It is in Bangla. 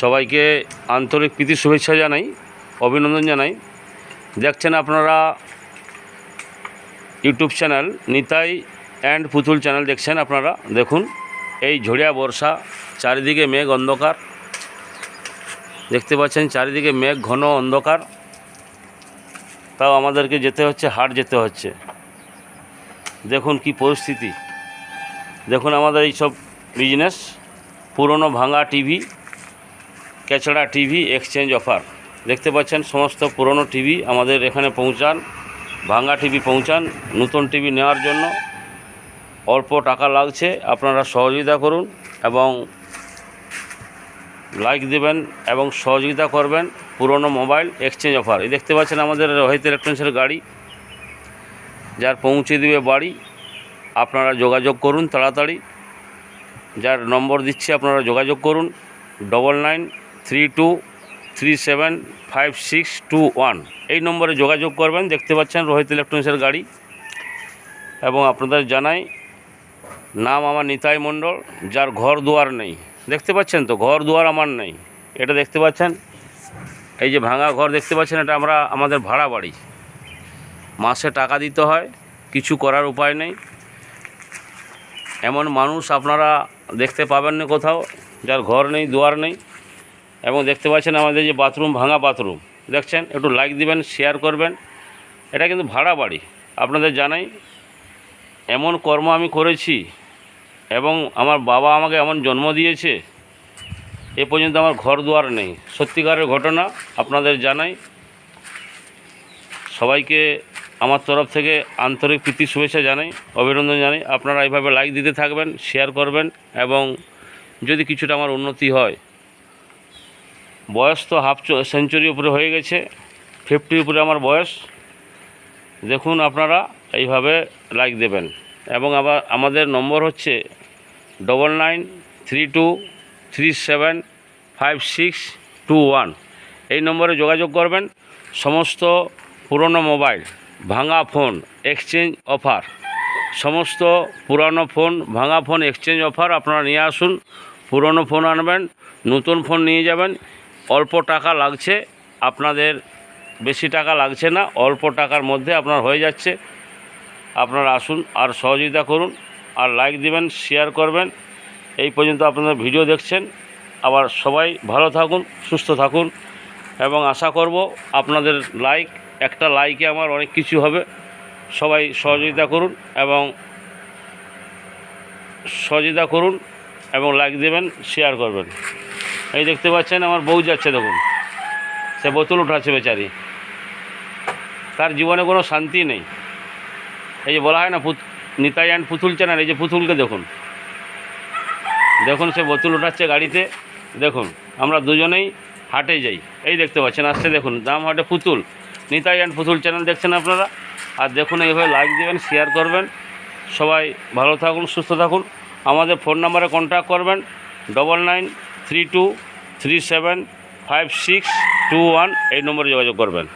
সবাইকে আন্তরিক প্রীতি শুভেচ্ছা জানাই, অভিনন্দন জানাই। দেখছেন আপনারা ইউটিউব চ্যানেল নিতাই অ্যান্ড পুতুল চ্যানেল দেখছেন আপনারা। দেখুন এই ঝড়িয়া বর্ষা, চারিদিকে মেঘ অন্ধকার, দেখতে পাচ্ছেন চারিদিকে মেঘ ঘন অন্ধকার, তাও আমাদেরকে যেতে হচ্ছে, হাট যেতে হচ্ছে। দেখুন কি পরিস্থিতি, দেখুন আমাদের এই সব বিজনেস, পুরনো ভাঙা টিভি, কেচড়া টিভি এক্সচেঞ্জ অফার। দেখতে পাচ্ছেন সমস্ত পুরনো টিভি আমাদের এখানে পৌঁছান, ভাঙা টিভি পৌঁছান। নতুন টিভি নেওয়ার জন্য অল্প টাকা লাগছে, আপনারা সহযোগিতা করুন এবং লাইক দেবেন এবং সহযোগিতা করবেন। পুরনো মোবাইল এক্সচেঞ্জ অফার। এই দেখতে পাচ্ছেন আমাদের রোহিত ইলেকট্রনিক্সের গাড়ি, যার পৌঁছে দেবে বাড়ি। আপনারা যোগাযোগ করুন তাড়াতাড়ি, যার নম্বর দিচ্ছি আপনারা যোগাযোগ করুন 9932375621 এই নম্বরে যোগাযোগ করবেন। দেখতে পাচ্ছেন রোহিত ইলেকট্রনিক্সের গাড়ি। এবং আপনাদের জানাই, নাম আমার নিতাই মণ্ডল, যার ঘর দুয়ার নেই। দেখতে পাচ্ছেন তো, ঘর দুয়ার আমার নেই। এটা দেখতে পাচ্ছেন, এই যে ভাঙা ঘর দেখতে পাচ্ছেন, এটা আমাদের ভাড়া বাড়ি। মাসে টাকা দিতে হয়, কিছু করার উপায় নেই। এমন মানুষ আপনারা দেখতে পাবেন না কোথাও, যার ঘর নেই, দুয়ার নেই। এবং দেখতে পাচ্ছেন আমাদের যে বাথরুম, ভাঙা বাথরুম দেখছেন, একটু লাইক দিবেন, শেয়ার করবেন। এটা কিন্তু ভাড়া বাড়ি। আপনাদের জানাই, এমন কর্ম আমি করেছি এবং আমার বাবা আমাকে এমন জন্ম দিয়েছে, এ পর্যন্ত আমার ঘর দুয়ার নেই। সত্যিকারের ঘটনা আপনাদের জানাই। সবাইকে আমার তরফ থেকে আন্তরিক প্রীতি শুভেচ্ছা জানাই, অভিনন্দন জানাই। আপনারা এইভাবে লাইক দিতে থাকবেন, শেয়ার করবেন এবং যদি কিছুটা আমার উন্নতি হয়। বয়স তো হাফ সেঞ্চুরির উপরে হয়ে গেছে, 50 উপরে আমার বয়স। দেখুন আপনারা এইভাবে লাইক দেবেন। এবং আবার আমাদের নম্বর হচ্ছে 9932375621 এই নম্বরে যোগাযোগ করবেন। সমস্ত পুরনো মোবাইল, ভাঙা ফোন এক্সচেঞ্জ অফার, সমস্ত পুরানো ফোন, ভাঙা ফোন এক্সচেঞ্জ অফার আপনারা নিয়ে আসুন। পুরনো ফোন আনবেন, নতুন ফোন নিয়ে যাবেন। অল্প টাকা লাগছে আপনাদের, বেশি টাকা লাগছে না, অল্প টাকার মধ্যে আপনার হয়ে যাচ্ছে। আপনারা আসুন আর সহযোগিতা করুন, আর লাইক দিবেন, শেয়ার করবেন। এই পর্যন্ত আপনারা ভিডিও দেখছেন। আবার সবাই ভালো থাকুন, সুস্থ থাকুন এবং আশা করব আপনাদের লাইক, একটা লাইকে আমার অনেক কিছু হবে। সবাই সহযোগিতা করুন এবং লাইক দেবেন, শেয়ার করবেন। এই দেখতে পাচ্ছেন আমার বউ যাচ্ছে, দেখুন সে বোতল উঠাচ্ছে বেচারি, তার জীবনে কোনো শান্তি নেই। এই যে বলা হয় না নিতাই অ্যান্ড পুতুল চ্যানেল, এই যে পুতুলকে দেখুন, দেখুন সে বোতল উঠাচ্ছে গাড়িতে। দেখুন আমরা দুজনেই হাটে যাই, এই দেখতে পাচ্ছেন আসছে, দেখুন দাম হাটে পুতুল, নিতাই অ্যান্ড পুতুল চ্যানেল দেখছেন আপনারা। আর দেখুন এইভাবে লাইক দেবেন, শেয়ার করবেন। সবাই ভালো থাকুন, সুস্থ থাকুন। আমাদের ফোন নাম্বারে কন্ট্যাক্ট করবেন 9932375621 এই নম্বরে যোগাযোগ করবেন।